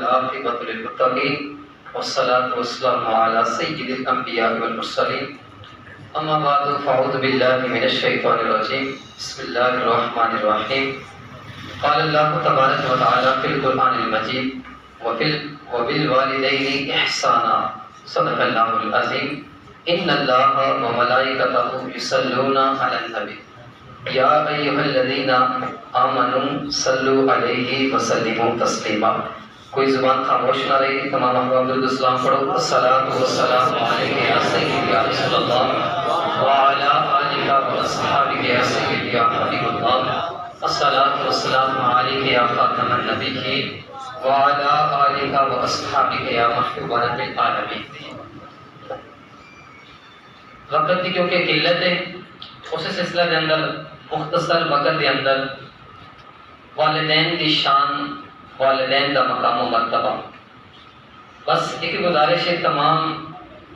عاقبۃ للمتقین والصلاة والسلام علی سید الانبیاء والمرسلین اما بعد فاعوذ باللہ من الشیطان الرجیم بسم اللہ الرحمن الرحیم قال اللہ تبارک و تعالی فی القرآن المجید وبالوالدین احسانا صدق اللہ العظیم ان اللہ وملائکتہ یصلون علی النبی یا ایھا الذین آمنوا صلوا علیہ وسلموا تسلیما۔ کوئی زبان خاموش نہ رہی، تمام احباب درود السلام پڑھو۔ الصلاۃ والسلام علیک یا سیدی یا رسول اللہ وعلی آلہ واصحابہ یا سیدی یا حبیب اللہ۔ الصلاۃ والسلام علیک یا خاتم النبیین وعلی آلہ واصحابہ یا محبوب للعالمین۔ وقت کی کیونکہ قلت ہے، اس سلسلہ کے اندر مختصر وقت کے اندر والدین کی شان، والدین کا مقام و مرتبہ، بس ایک گزارش ہے تمام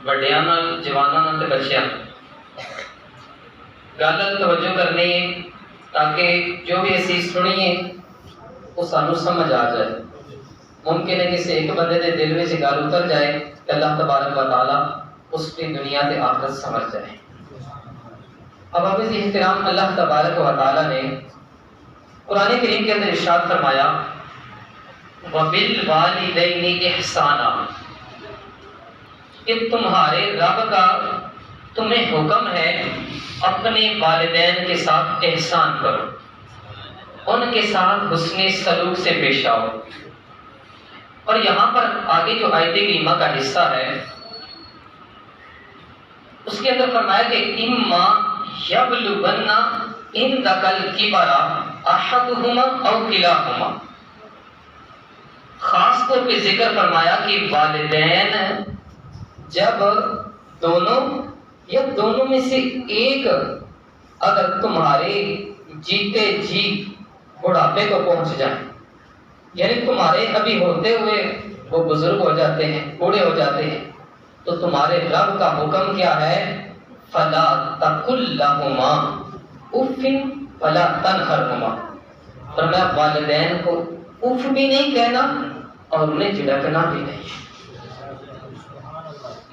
بڑیاں نال، جواناں نال تے بچیاں گل توجہ کرنی ہے تاکہ جو بھی اسی سنیے وہ سانو سمجھ آ جائے۔ ممکن ہے کسی ایک بندے دے دل میں گل اتر جائے کہ اللہ تبارک و تعالی اس کی دنیا تے آخرت سمجھ جائے۔ اب حافظ احترام اللہ تبارک و تعالی نے قرآن کریم کے اندر ارشاد فرمایا وَبِالْوَالِدَيْنِ إِحْسَانًا، کہ تمہارے رب کا تمہیں حکم ہے اپنے والدین کے ساتھ احسان کرو، ان کے ساتھ حسن سلوک سے پیش آؤ۔ اور یہاں پر آگے جو آیت کریمہ کا حصہ ہے اس کے اندر فرمایا کہ اما یبلغن عندک الکبر احدہما او کلاہما، خاص طور پہ ذکر فرمایا کہ والدین جب دونوں یا دونوں میں سے ایک اگر تمہارے جیتے جی بڑھاپے کو پہنچ جائیں، یعنی تمہارے ابھی ہوتے ہوئے وہ بزرگ ہو جاتے ہیں، بوڑھے ہو جاتے ہیں، تو تمہارے رب کا حکم کیا ہے؟ فلا تقل لہما اف ولا تنہرہما، فرمایا والدین کو اف بھی نہیں کہنا اور انہیں جھڑکنا بھی نہیں،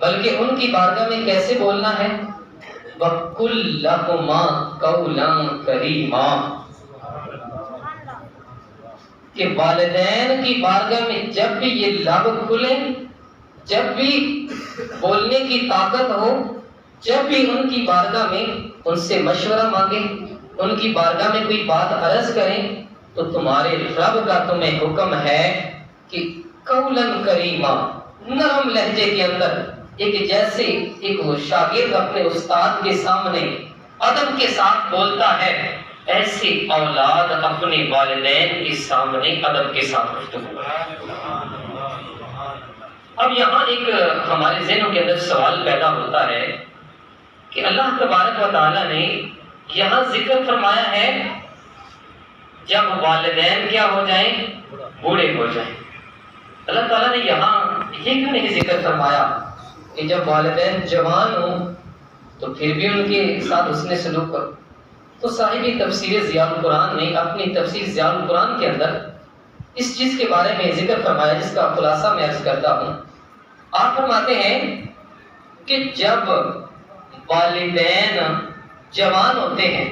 بلکہ ان کی بارگاہ میں کیسے بولنا ہے؟ وَقُلْ لَهُمَا قَوْلًا كَرِيمًا، کہ والدین کی بارگاہ میں جب بھی یہ لب کھلیں، جب بھی بولنے کی طاقت ہو، جب بھی ان کی بارگاہ میں ان سے مشورہ مانگیں، ان کی بارگاہ میں کوئی بات عرض کریں، تو تمہارے رب کا تمہیں حکم ہے کہ قولاً کریما، نرم لہجے کے اندر، ایک جیسے ایک وہ شاگرد اپنے استاد کے سامنے ادب کے ساتھ بولتا ہے، ایسی اولاد اپنے والدین کے سامنے ادب کے ساتھ گفتگو ہے۔ اب یہاں ایک ہمارے ذہنوں کے اندر سوال پیدا ہوتا ہے کہ اللہ تبارک و تعالی نے یہاں ذکر فرمایا ہے جب والدین کیا ہو جائیں؟ بوڑھے ہو جائیں۔ اللہ تعالیٰ نے یہاں یہ کیوں نہیں ذکر فرمایا کہ جب والدین جوان ہوں تو پھر بھی ان کے ساتھ حسن سلوک کرو؟ تو صاحب تفسیر ضیاء القرآن نے اپنی تفسیر ضیاء القرآن کے اندر اس چیز کے بارے میں ذکر فرمایا جس کا خلاصہ میں عرض کرتا ہوں۔ آپ فرماتے ہیں کہ جب والدین جوان ہوتے ہیں،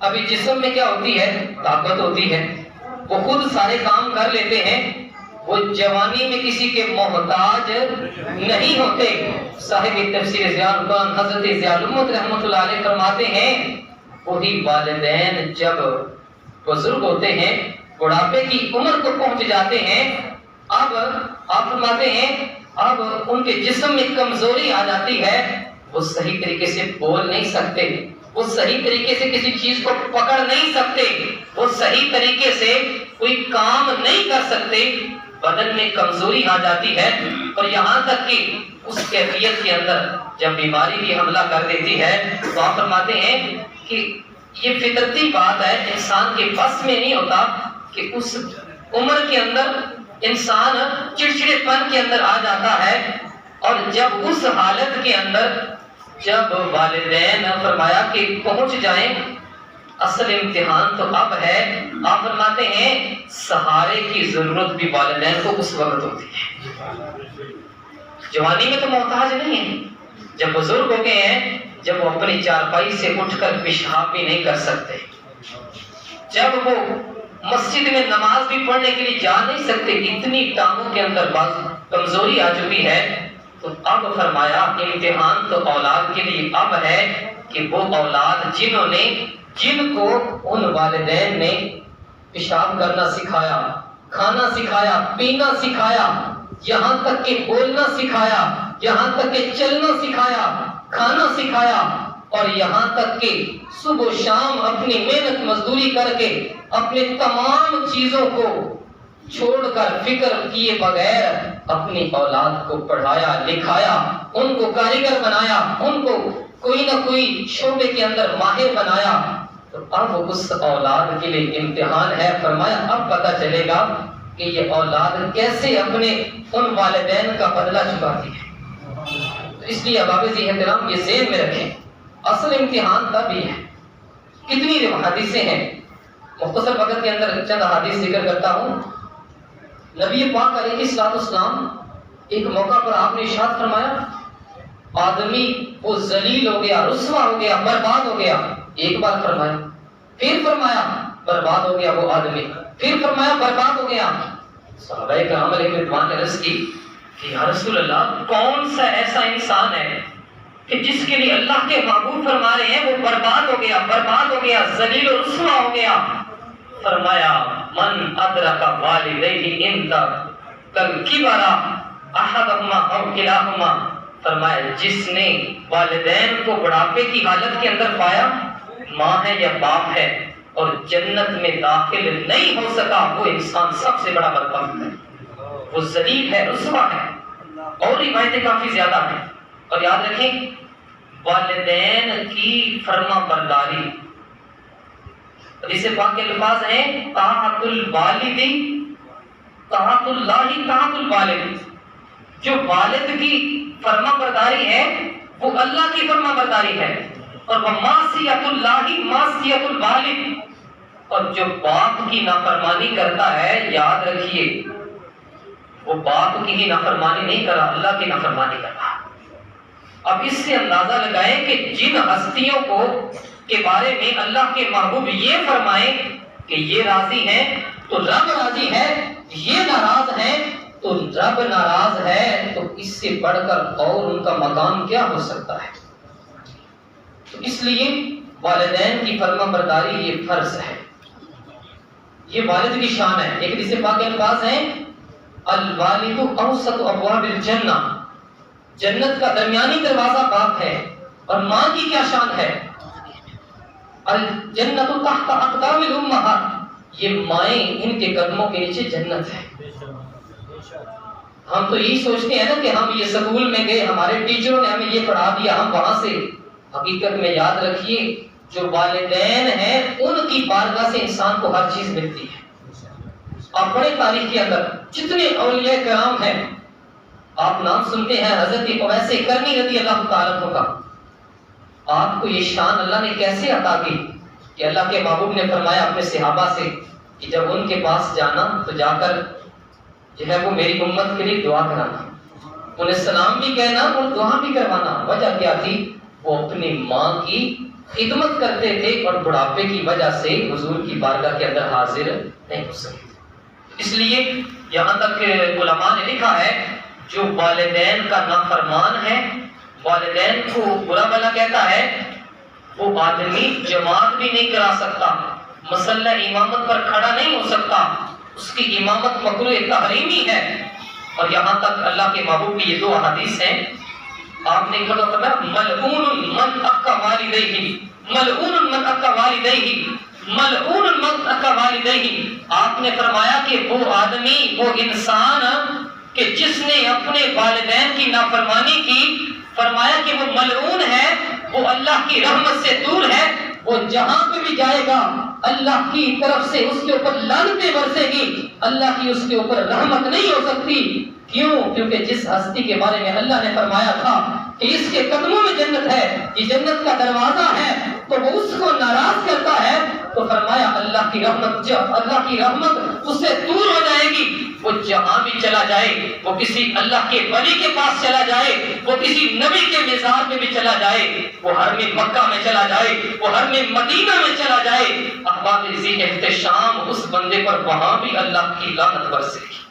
ابھی جسم میں کیا ہوتی ہے؟ طاقت ہوتی ہے، وہ خود سارے کام کر لیتے ہیں، وہ جوانی میں کسی کے محتاج نہیں ہوتے۔ صاحب تفسیر ضیاء القرآن حضرت ضیاء الامت رحمۃ اللہ علیہ فرماتے ہیں وہی والدین جب بزرگ ہوتے ہیں، بڑھاپے کی عمر کو پہنچ جاتے ہیں، اب آپ فرماتے ہیں اب ان کے جسم میں کمزوری آ جاتی ہے، وہ صحیح طریقے سے بول نہیں سکتے، وہ صحیح طریقے سے کسی چیز کو پکڑ نہیں سکتے، وہ صحیح طریقے سے کوئی کام نہیں کر سکتے، بدن میں کمزوری آ جاتی ہے، اور یہاں تک کہ اس کیفیت کے اندر جب بیماری بھی حملہ کر دیتی ہے تو آپ فرماتے ہیں کہ یہ فطرتی بات ہے، انسان کے بس میں نہیں ہوتا کہ اس عمر کے اندر انسان چڑچڑے پن کے اندر آ جاتا ہے، اور جب اس حالت کے اندر جب والدین فرمایا کہ پہنچ جائیں اصل امتحان تو اب ہے. آپ فرماتے ہیں سہارے کی ضرورت بھی والدین کو اس وقت ہوتی ہے. جوانی میں تو محتاج نہیں ہے. جب بزرگ ہو گئے ہیں، جب وہ اپنی چارپائی سے اٹھ کر پیشاب بھی نہیں کر سکتے، جب وہ مسجد میں نماز بھی پڑھنے کے لیے جا نہیں سکتے، اتنی ٹانگوں کے اندر کمزوری آ چکی ہے، تو اب فرمایا امتحان تو اولاد کے لیے اب ہے کہ وہ اولاد جن کو ان والدین نے پیشاب کرنا سکھایا، کھانا سکھایا، پینا سکھایا، یہاں تک کہ بولنا سکھایا، یہاں تک کہ چلنا سکھایا، کھانا سکھایا، اور یہاں تک کہ صبح و شام اپنی محنت مزدوری کر کے اپنے تمام چیزوں کو چھوڑ کر فکر کیے بغیر اپنی اولاد کو پڑھایا لکھایا، ان کو کاریگر بنایا، ان کو کوئی نہ کوئی شعبے کے اندر ماہر بنایا، تو اب اس اولاد کے لیے امتحان ہے. فرمایا اب پتہ چلے گا کہ یہ اولاد کیسے اپنے ان والدین کا بدلہ چکاتی ہے. تو اس لیے احباب احترام یہ ذہن میں رکھیں، اصل امتحان تب ہی ہے. کتنی حدیثیں ہیں، مختصر وقت کے اندر چند حدیث ذکر کرتا ہوں. نبی پاک علیہ الصلوۃ والسلام ایک موقع پر آپ نے ارشاد فرمایا آدمی وہ ذلیل ہو گیا، رسوا ہو گیا، برباد ہو گیا. ایک بار فرمایا، پھر فرمایا برباد ہو گیا وہ آدمی، پھر فرمایا برباد ہو گیا. صحابہ کرام علیہ رضوان نے عرض کی کہ یا رسول اللہ کون سا ایسا انسان ہے کہ جس کے لیے اللہ کے محبوب فرما رہے ہیں وہ برباد ہو گیا، برباد ہو گیا، ذلیل و رسوا ہو گیا. فرمایا من ادرک والدیہ ان کالکبر احدہما او کلاہما. فرمایا جس نے والدین کو بڑھاپے کی حالت کے اندر پایا، ماں ہے یا باپ ہے، اور جنت میں داخل نہیں ہو سکا، وہ انسان سب سے بڑا بدبخت ہے، وہ ذلیل ہے، رسوا ہے. اور روایتیں کافی زیادہ ہیں. اور یاد رکھیں والدین کی فرما برداری، حدیث پاک کے الفاظ ہیں طاعت الوالد طاعت اللہ طاعت الوالد. جو والد کی فرما برداری ہے وہ اللہ کی فرما برداری ہے، اور وہ معصیت اللہ معصیت الوالد. اور جو باپ کی نافرمانی کرتا ہے، یاد رکھیے وہ باپ کی ہی نافرمانی نہیں کر رہا، اللہ کی نافرمانی کر رہا. اب اس سے اندازہ لگائیں کہ جن ہستیوں کو کے بارے میں اللہ کے محبوب یہ فرمائیں کہ یہ راضی ہیں تو رب راضی ہے، یہ ناراض ہیں تو رب ناراض ہے، تو اس سے بڑھ کر اور ان کا مقام کیا ہو سکتا ہے. تو اس لیے والدین کی فرما برداری یہ فرض ہے، یہ والد کی شان ہے. ایک حدیث پاک کے الفاظ ہیں الوالد اوسط ابواب الجنہ، جنت کا درمیانی دروازہ باپ ہے. اور ماں کی کیا شان ہے، الجنت تحت اقدام الامہات، یہ مائیں ان کے قدموں کے نیچے جنت ہے. ہم تو یہی سوچتے ہیں نا کہ ہم یہ اسکول میں گئے، ہمارے ٹیچروں نے ہمیں یہ پڑھا دیا، ہم وہاں سے. حقیقت میں یاد رکھیے جو والدین ہیں ان کی بارگاہ سے انسان کو ہر چیز ملتی ہے. آپ بڑے تاریخ کے اندر جتنے اولیاء کرام ہیں، آپ نام سنتے ہیں حضرت اویس کرنی رضی اللہ تعالیٰ عنہ کا. آپ کو یہ شان اللہ نے کیسے عطا کی کہ اللہ کے محبوب نے فرمایا اپنے صحابہ سے کہ جب ان کے پاس جانا تو جا کر جو ہے وہ میری امت کے لیے دعا کرانا، انہیں سلام بھی کہنا اور دعا بھی کروانا. وجہ کیا تھی، وہ اپنی ماں کی خدمت کرتے تھے اور بڑھاپے کی وجہ سے حضور کی بارگاہ کے اندر حاضر نہیں ہو سکتے. اس لیے یہاں تک علماء نے لکھا ہے جو والدین کا نافرمان ہے، والدین کو برا بھلا کہتا ہے، وہ آدمی جماعت بھی نہیں کرا سکتا، مسلح امامت پر کھڑا نہیں ہو سکتا، اس کی امامت مکروہ تحریمی ہے. اور یہاں تک اللہ کے محبوب کی یہ دو احادیث ہیں. آپ نے کہا تھا ملعون من اکا والدیہ، ملعون من اکا والدیہ، ملعون من اکا والدیہ. آپ نے فرمایا کہ وہ آدمی، وہ انسان کہ جس نے اپنے والدین کی نافرمانی کی، فرمایا کہ وہ ملعون ہے، وہ اللہ کی رحمت سے دور ہے، وہ جہاں پہ بھی جائے گا اللہ کی طرف سے اس کے اوپر لعنتیں برسے گی، اللہ کی اس کے اوپر رحمت نہیں ہو سکتی. کیوں؟ کیونکہ جس ہستی کے بارے میں اللہ نے فرمایا تھا کہ اس کے قدموں میں جنت ہے، یہ جنت کا دروازہ ہے، تو وہ اس کو ناراض کرتا ہے، تو فرمایا اللہ کی رحمت اس سے دور ہو جائے گی۔ وہ جہاں بھی چلا جائے، وہ کسی اللہ کے ولی کے پاس چلا جائے، وہ کسی نبی کے مزار میں بھی چلا جائے، وہ حرم مکہ میں چلا جائے، وہ حرم مدینہ میں چلا جائے، احباب اسی احتشام اس بندے پر وہاں بھی اللہ کی لعنت برسے گی۔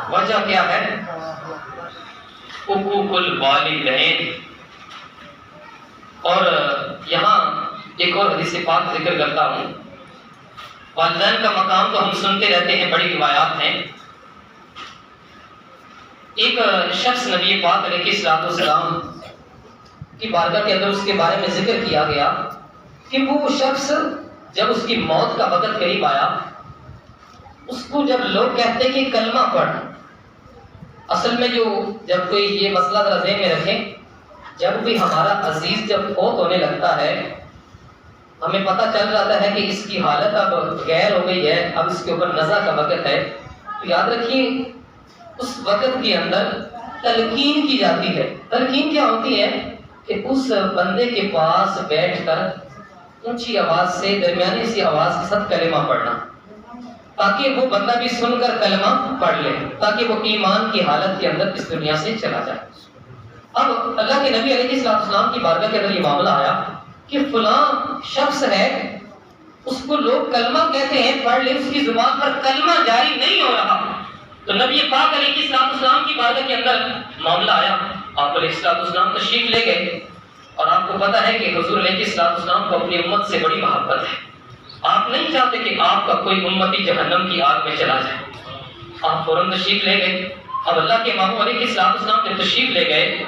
وجہ کیا ہے؟ حقوق الوالدین۔ اور یہاں ایک اور حدیث پاک ذکر کرتا ہوں۔ والدین کا مقام تو ہم سنتے رہتے ہیں، بڑی روایات ہیں۔ ایک شخص نبی پاک علیہ الصلوۃ والسلام کی بارگاہ کے اندر اس کے بارے میں ذکر کیا گیا کہ وہ شخص جب اس کی موت کا وقت قریب آیا، اس کو جب لوگ کہتے کہ کلمہ پڑھ، اصل میں جب کوئی یہ مسئلہ ذرا ذہن میں رکھیں، جب بھی ہمارا عزیز جب فوت ہونے لگتا ہے، ہمیں پتہ چل جاتا ہے کہ اس کی حالت اب غیر ہو گئی ہے، اب اس کے اوپر نزع کا وقت ہے، تو یاد رکھیے اس وقت کے اندر تلقین کی جاتی ہے۔ تلقین کیا ہوتی ہے کہ اس بندے کے پاس بیٹھ کر اونچی آواز سے، درمیانی سی آواز کے ساتھ کلمہ پڑھنا، تاکہ وہ بندہ بھی سن کر کلمہ پڑھ لے، تاکہ وہ ایمان کی حالت کے اندر اس دنیا سے چلا جائے۔ اب اللہ کے نبی علیہ السلام کی بارگاہ کے اندر یہ معاملہ آیا کہ فلاں شخص ہے، اس کو لوگ کلمہ کہتے ہیں، پڑھ لے، اس کی زبان پر کلمہ جاری نہیں ہو رہا۔ تو نبی پاک علیہ السلام کی بارگاہ کے اندر معاملہ آیا، آپ علیہ السلام تشریف لے گئے، اور آپ کو پتہ ہے کہ حضور علیہ السلام کو اپنی امت سے بڑی محبت ہے۔ آپ نہیں چاہتے کہ آپ کا کوئی امتی جہنم کی آگ میں چلا جائے، آپ فوراً تشریف لے گئے۔ اب اللہ کے محبوب علیہ السلام جب تشریف لے گئے،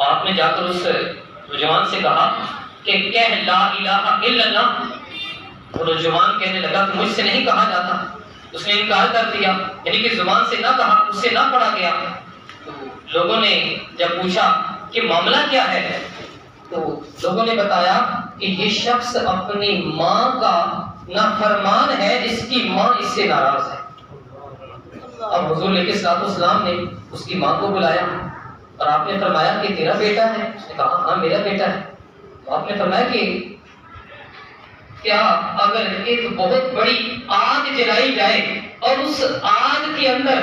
آپ نے جا کر اس نوجوان سے کہا کہ کہہ لا الہ الا اللہ۔ وہ نوجوان کہنے لگا کہ مجھ سے نہیں کہا جاتا، اس نے انکار کر دیا، یعنی کہ زبان سے نہ کہا، اس سے نہ پڑھا گیا۔ تو لوگوں نے جب پوچھا کہ معاملہ کیا ہے، تو لوگوں نے بتایا کہ یہ شخص اپنی ماں کا نافرمان ہے، اس کی ماں اس سے ناراض ہے۔ اب حضور علیہ السلام نے اس کی ماں کو بلایا اور آپ نے فرمایا کہ تیرا بیٹا ہے؟ اس نے کہا ہاں میرا بیٹا ہے۔ تو آپ نے فرمایا کہ کیا اگر ایک بہت بڑی آگ جلائی جائے اور اس آگ کے اندر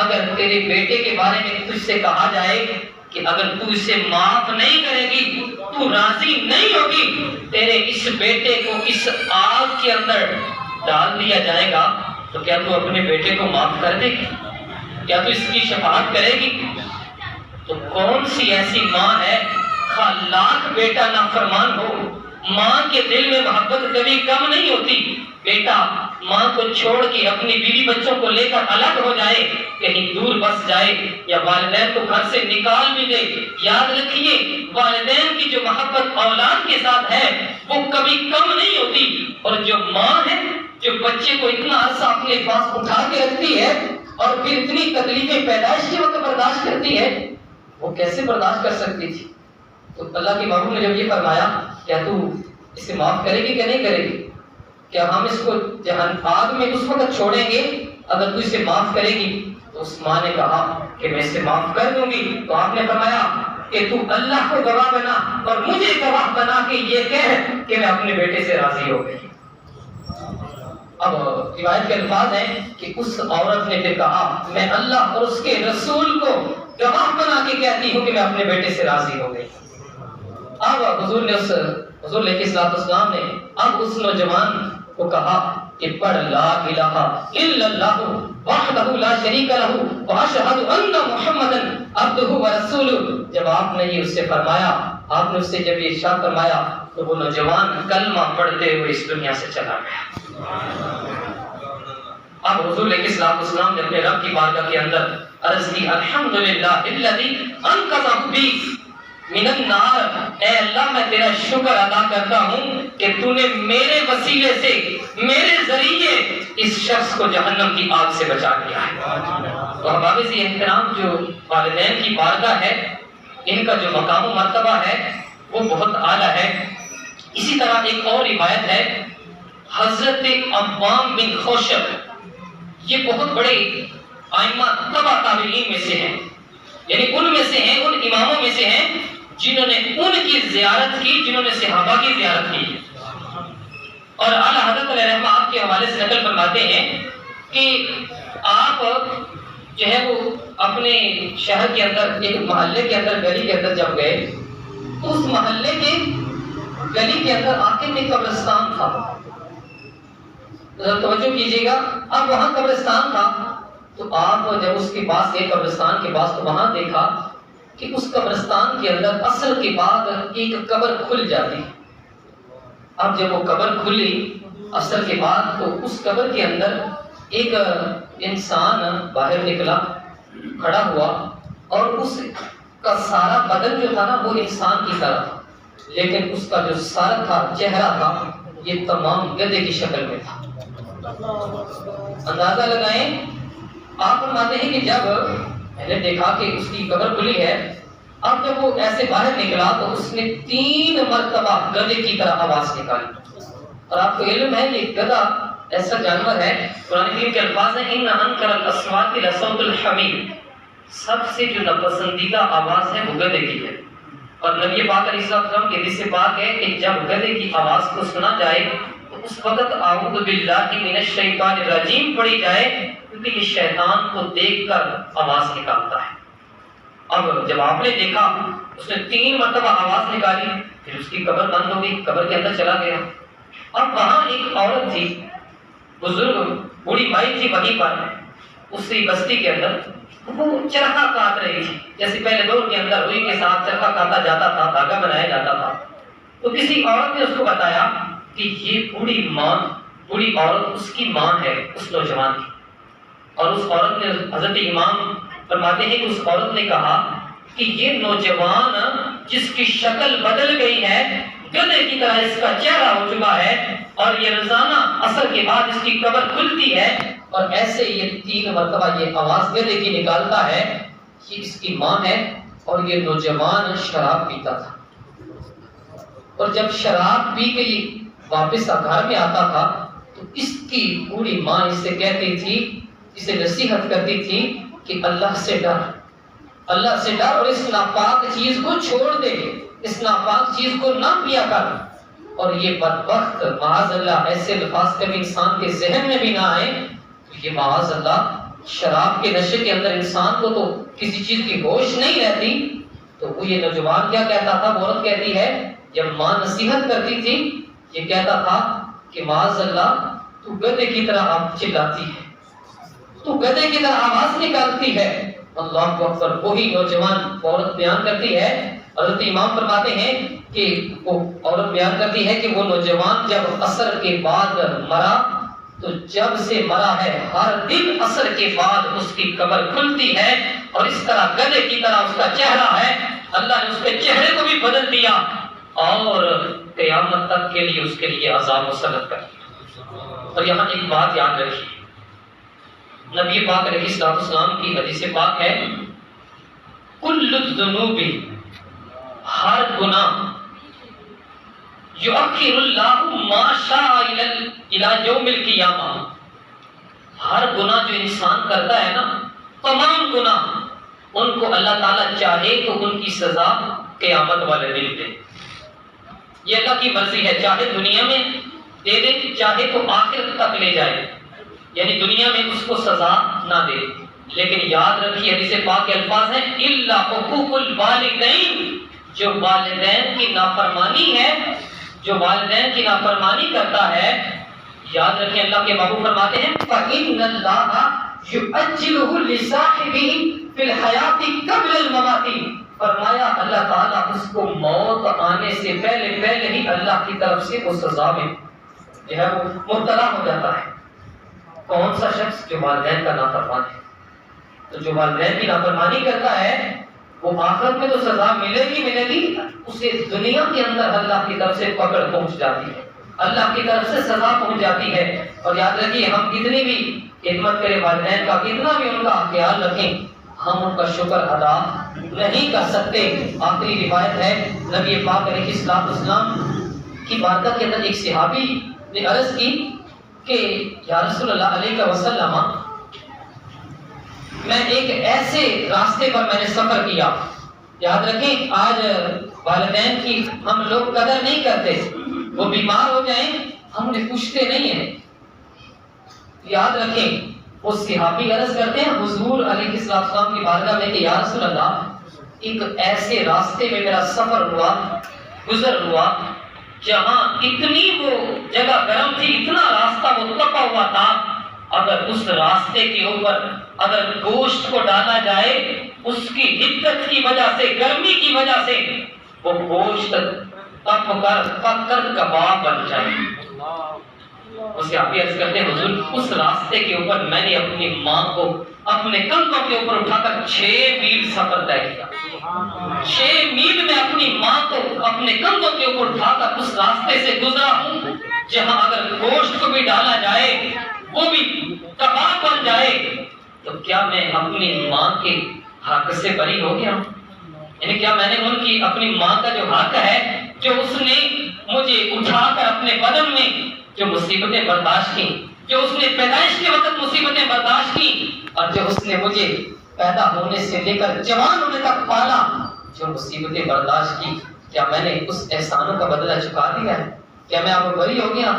اگر تیرے بیٹے کے بارے میں تجھ سے کہا جائے کہ اگر تو اسے معاف نہیں کرے گی، تو راضی نہیں ہوگی، تیرے اس بیٹے کو اس آگ کے اندر ڈال دیا جائے گا، تو کیا تو اپنے بیٹے کو معاف کر دے گی؟ کیا تو اس کی شفاعت کرے گی؟ تو کون سی ایسی ماں ہے، خواہ لاکھ بیٹا نافرمان ہو، ماں کے دل میں محبت کبھی کم نہیں ہوتی۔ بیٹا ماں کو چھوڑ کے اپنی بیوی بچوں کو لے کر الگ ہو جائے، کہیں دور بس جائے، یا والدین کو گھر سے نکال بھی دے، یاد رکھیے والدین کی جو محبت اولاد کے ساتھ ہے وہ کبھی کم نہیں ہوتی۔ اور جو ماں ہے جو بچے کو اتنا عرصہ اپنے پاس اٹھا کے رکھتی ہے اور پھر اتنی تکلیفیں پیدائش کے وقت برداشت کرتی ہے، وہ کیسے برداشت کر سکتی تھی؟ تو اللہ کے محبوب نے جب یہ فرمایا کیا تو اسے معاف کرے گی کہ نہیں کرے گی، کیا ہم اس کو آگ میں اس وقت چھوڑیں گے اگر تو اسے معاف کرے گی؟ تو اس ماں نے کہا کہ میں اسے معاف کر دوں گی۔ تو آپ نے فرمایا کہ تو اللہ کو گواہ بنا اور مجھے گواہ بنا کے یہ کہہ کہ میں اپنے بیٹے سے راضی ہو گئی۔ اب روایت کے الفاظ ہیں کہ اس عورت نے پھر کہا میں اللہ اور اس کے رسول کو گواہ بنا کے کہتی ہوں کہ میں اپنے بیٹے سے راضی ہو گئی۔ اب حضور علیہ السلام نے اب اس نوجوان کو کہا کہ پڑھ لا الہ الا اللہ وحدہ لا شریک لہ واشہد ان محمدا عبدہ ورسولہ۔ جب آپ نے یہ اس سے فرمایا، آپ نے اس سے جب یہ ارشاد فرمایا تو وہ نوجوان کلمہ پڑھتے ہوئے اس دنیا سے چلا گیا۔ اب حضور علیہ السلام نے اپنے رب کی بارگاہ کے اندر عرض کی الحمدللہ الذی انقذہ بی من النار، اے اللہ میں تیرا شکر ادا کرتا ہوں کہ تو نے میرے وسیلے سے، میرے ذریعے اس شخص کو جہنم کی آگ سے بچا لیا ہے۔ تو احباب سے احترام، جو والدین کی بارگاہ ہے ان کا جو مقام و مرتبہ ہے وہ بہت اعلیٰ ہے۔ اسی طرح ایک اور روایت ہے حضرت عوام بن خوشب، یہ بہت بڑے ائمہ تبع تابعین میں سے ہیں، یعنی ان میں سے ہیں، ان اماموں میں سے ہیں جنہوں نے ان کی زیارت کی جنہوں نے صحابہ کی زیارت کی. اور اعلیٰ حضرت علیہ رحمہ آپ کے حوالے سے نقل فرماتے ہیں کہ آپ جو ہے وہ اپنے شہر کے اندر ایک محلے کے اندر گلی کے اندر جب گئے تو اس محلے کے گلی کے اندر آخر میں قبرستان تھا. ذرا توجہ کیجیے گا, اب وہاں قبرستان تھا تو آپ جب اس کے پاس گئے قبرستان کے پاس تو وہاں دیکھا کہ اس قبرستان کے اندر عصر کے بعد ایک قبر کھل جاتی. اب جب وہ قبر کھلی عصر کے بعد تو اس قبر کے اندر ایک انسان باہر نکلا, کھڑا ہوا, اور اس کا سارا بدن جو تھا نا وہ انسان کی طرح تھا, لیکن اس کا جو سر تھا, چہرہ تھا, یہ تمام گدھے کی شکل میں تھا. اندازہ لگائیں, آپ فرماتے ہیں کہ جب میں نے دیکھا کہ اس کی قبر کھلی ہے, اب جب وہ ایسے باہر نکلا تو اس نے 3 مرتبہ گدھے کی طرح آواز نکالی. اور آپ کو علم ہے یہ گدھا ایسا جانور ہے, قرآن کریم کے الفاظ ہیں ان انکر الاصوات لصوت الحمیر, سب سے جو ناپسندیدہ آواز ہے وہ گدھے کی ہے. اور نبی پاک علیہ السلام کے حدیث سے پاک ہے کہ جب گدھے کی آواز کو سنا جائے تو اس وقت اعوذ باللہ من الشیطان الرجیم پڑھی جائے, کیونکہ یہ شیطان کو دیکھ کر آواز نکالتا ہے. اب جب آپ نے دیکھا اس نے 3 مرتبہ آواز نکالی, پھر اس کی قبر بند ہو گئی, قبر کے اندر چلا گیا. اب وہاں ایک عورت تھی, بزرگ بوڑھی مائی تھی وہیں پر اسی بستی کے اندر, وہ چرخا کاٹ رہی تھی. جیسے پہلے دور کے اندر روئی کے ساتھ چرخا کاٹا جاتا تھا, دھاگا بنایا جاتا تھا. تو کسی عورت نے اس کو بتایا کہ یہ بوڑھی عورت اس کی ماں ہے اس نوجوان کی. اور اس عورت نے, حضرت امام فرماتے ہیں کہ اس عورت نے کہا کہ یہ نوجوان جس کی شکل بدل گئی ہے, گدھے کی طرح اس کا چہرہ ہو چکا ہے, اور یہ روزانہ عصر کے بعد اس کی قبر کھلتی ہے, اور ایسے یہ 3 مرتبہ یہ آواز گدھے کی نکالتا ہے, یہ اس کی ماں ہے. اور یہ نوجوان شراب پیتا تھا, اور جب شراب پی کے واپس گھر میں آتا تھا تو اس کی بوڑھی ماں اس سے کہتی تھی, اسے نصیحت کرتی تھی کہ اللہ سے ڈر, اللہ سے ڈر, اور اس ناپاک چیز کو چھوڑ دے, اس ناپاک چیز کو نہ پیا کر. اور یہ بدبخت معاذ اللہ ایسے الفاظ کبھی انسان کے ذہن میں بھی نہ آئے, تو یہ معاذ اللہ شراب کے نشے کے اندر انسان کو تو کسی چیز کی ہوش نہیں رہتی. تو وہ یہ نوجوان کیا کہتا تھا, وہ عورت کہتی ہے جب ماں نصیحت کرتی تھی یہ کہتا تھا کہ معاذ اللہ تو گدھے کی طرح آپ چلاتی ہے, تو گدھے کی طرح آواز نکالتی ہے. اللہ اکبر. وہی نوجوان عورت بیان کرتی ہے, حضرت امام فرماتے ہیں کہ وہ عورت بیان کرتی ہے کہ وہ نوجوان جب عصر کے بعد مرا تو جب سے مرا ہے ہر دن عصر کے بعد اس کی قبر کھلتی ہے, اور اس طرح گدھے کی طرح اس کا چہرہ ہے. اللہ نے اس کے چہرے کو بھی بدل دیا اور قیامت تک کے لیے اس کے لیے عذاب مسلط کر دیا. اور یہاں ایک بات یاد رکھیے, نبی پاک علیہ السلام کی حدیث پاک ہے کل الذنوب, ہر گناہ, یؤخر اللہ ما شاء الی یوم القیامہ, ہر گناہ جو انسان کرتا ہے نا, تمام گناہ ان کو اللہ تعالیٰ چاہے تو ان کی سزا قیامت والے دن دے. یہ اللہ کی مرضی ہے, چاہے دنیا میں دے دے, چاہے تو آخرت تک لے جائے, یعنی دنیا میں اس کو سزا نہ دے. لیکن یاد رکھیے حدیث پاک کے الفاظ ہیں الا حقوق الوالدین, جو والدین کی نافرمانی ہے, جو والدین کی نافرمانی کرتا ہے, یاد رکھیں اللہ کے محبوب فرماتے ہیں فإن اللہ یعجلہ لصاحبہ فی الحیات قبل الممات, فرمایا اللہ تعالیٰ اس کو موت آنے سے پہلے ہی اللہ کی طرف سے وہ سزا میں جو ہے وہ مبتلا ہو جاتا ہے. کون سا شخص جو والدین کا نافرمان ہے, تو جو والدین کی نافرمانی کرتا ہے وہ آخرت میں تو سزا ملے گی, اسے دنیا کے اندر اللہ کی طرف سے پکڑ پہنچ جاتی ہے, اللہ کی طرف سے سزا پہنچ جاتی ہے. اور یاد رکھیے ہم کتنی بھی خدمت کریں والدین کا, کتنا بھی ان کا خیال رکھیں, ہم ان کا شکر ادا نہیں کر سکتے. آخری روایت ہے نبی پاک علیہ السلام کی بارگاہ کے اندر ایک صحابی نے عرض کی کہ یا رسول اللہ علیہ وسلم, میں ایک ایسے راستے پر میں نے سفر کیا, یاد رکھیں آج والدین کی ہم لوگ قدر نہیں کرتے، وہ بیمار ہو جائیں ہم انہیں پوچھتے نہیں ہیں۔ یاد رکھیں، وہ صحابی عرض کرتے ہیں حضور علیہ السلام کی بارگاہ میں کہ یا رسول اللہ، ایک ایسے راستے میں میرا سفر ہوا، گزر ہوا، جہاں اتنی وہ جگہ گرم تھی، اتنا راستہ وہ تپا ہوا تھا، اگر اس راستے کے اوپر اگر گوشت کو ڈالا جائے، اس کی حدت کی وجہ سے، گرمی کی وجہ سے وہ گوشت تپ کر پک کر کباب بن جائے۔ اس کے آپ عرض کرتے ہیں حضور، اس راستے کے اوپر میں نے اپنی ماں کو اپنے کندھوں کے اوپر اٹھا کر 6 میل سفر طے کیا۔ 6 میل میں اپنی ماں کو اپنے کندھوں کے اوپر اٹھا کر اس راستے سے گزرا ہوں، جہاں اگر گوشت کو بھی ڈالا جائے وہ بھی کباب بن جائے، تو کیا میں اپنی ماں کے حق سے بری ہو گیا؟ یعنی کیا میں نے ان کی اپنی ماں کا جو حق ہے، جو اس نے مجھے اٹھا کر اپنے بدن میں جو مصیبتیں برداشت کی، جو اس نے پیدائش کے وقت مصیبتیں برداشت کی، اور جو اس نے مجھے پیدا ہونے سے لے کر جوان ہونے تک پالا، جو مصیبتیں برداشت کی، کیا میں نے اس احسانوں کا بدلہ چکا دیا ہے؟ کیا میں آپ کو بری ہو گیا؟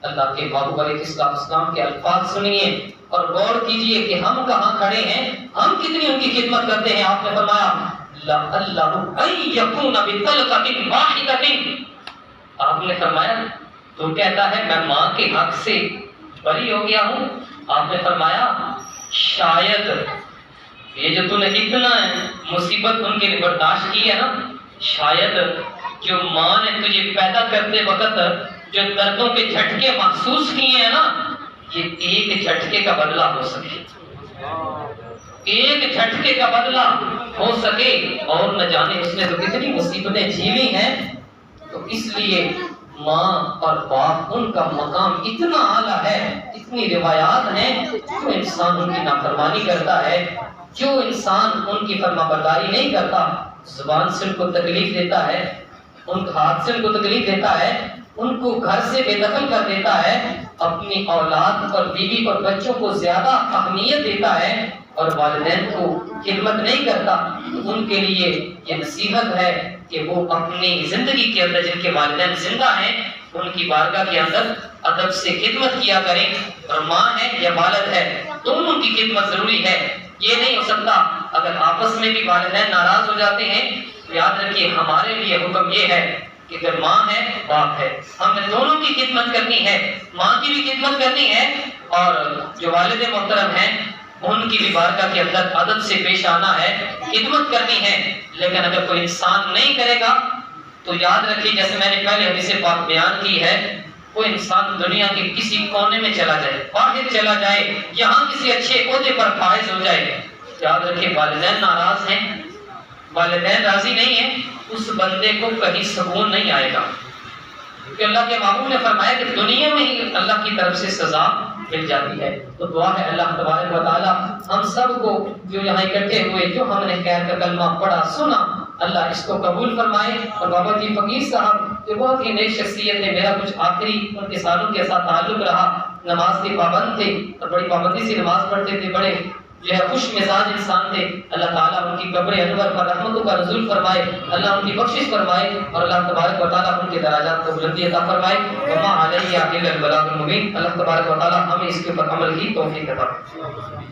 اللہ کے محبوب علیہ السلام کے الفاظ سنیے اور غور کیجئے کہ ہم کہاں کھڑے ہیں، ہم کتنی ان کی خدمت کرتے ہیں۔ آپ نے فرمایا اللہ ان یکون بطلقۃ واحدۃ، آپ نے فرمایا تو کہتا ہے میں ماں کے حق سے بری ہو گیا ہوں۔ آپ نے فرمایا شاید یہ جو تم نے اتنا مصیبت ان کے لیے برداشت کی ہے نا، شاید جو ماں نے تجھے پیدا کرتے وقت جو دردوں کے جھٹکے محسوس کیے ہیں نا، یہ ایک جھٹکے کا بدلہ ہو سکے، ایک جھٹکے کا بدلہ ہو سکے، اور نہ جانے اس نے تو کتنی مصیبتیں جھیلی ہیں۔ تو اس لیے ماں اور باپ ان کا مقام اتنا اعلیٰ ہے، اتنی روایات ہیں، جو انسان ان کی نافرمانی کرتا ہے، جو انسان ان کی فرما برداری نہیں کرتا، زبان سے ان کو تکلیف دیتا ہے، ان ہاتھ سے ان کو تکلیف دیتا ہے، ان کو گھر سے بے دخل کر دیتا ہے، اپنی اولاد اور بیوی اور بچوں کو زیادہ اہمیت دیتا ہے، اور والدین کو خدمت نہیں کرتا، تو ان کے لیے یہ نصیحت ہے کہ وہ اپنی زندگی کے اندر جن کے والدین زندہ ہیں ان کی بارگاہ کے اندر ادب سے خدمت کیا کریں، اور ماں ہے یا والد ہے دونوں کی خدمت ضروری ہے۔ یہ نہیں ہو سکتا اگر آپس میں بھی والدین ناراض ہو جاتے ہیں، تو یاد رکھیے ہمارے لیے حکم یہ ہے کہ اگر ماں ہے باپ ہے، ہم نے دونوں کی خدمت کرنی ہے، ماں کی بھی خدمت کرنی ہے، اور جو والد محترم ہیں ان کی بھی بارگاہ کے اندر ادب سے پیش آنا ہے، خدمت کرنی ہے۔ لیکن اگر کوئی انسان نہیں کرے گا تو یاد رکھیے، جیسے میں نے پہلے حدیث پاک بیان کی ہے، کوئی انسان دنیا کے کسی کونے میں چلا جائے، باہر چلا جائے، یہاں کسی اچھے عہدے پر فائز ہو جائے، یاد رکھیے والدین ناراض ہیں، والدین راضی نہیں ہیں، اس بندے کو کہیں سکون نہیں آئے گا، کیونکہ اللہ کے محبوب نے فرمایا کہ دنیا میں ہی اللہ کی طرف سے سزا مل جاتی ہے۔ تو دعا ہے اللہ تبارک و تعالی ہم سب کو جو یہاں اکٹھے ہوئے، جو ہم نے خیر کا کلمہ پڑھا سنا، اللہ اس کو قبول فرمائے۔ اور بابا جی فقیر صاحب جو بہت ہی نیک شخصیت ہے، میرا کچھ آخری ان کے سالوں کے ساتھ تعلق رہا، نماز کے پابند تھے اور بڑی پابندی سے نماز پڑھتے تھے، بڑے جو ہے خوش مزاج انسان تھے، اللہ تعالیٰ ان کی قبر انور پر رحمتوں کا نزول فرمائے، اللہ ان کی بخشش فرمائے، اور اللہ تبارک و تعالیٰ ان کے درجات کو بلندی عطا فرمائے۔ وما علیہ الا البلاغ المبین۔ اللہ تبارک و تعالیٰ ہمیں اس کے اوپر عمل کی توفیق عطا فرمائے۔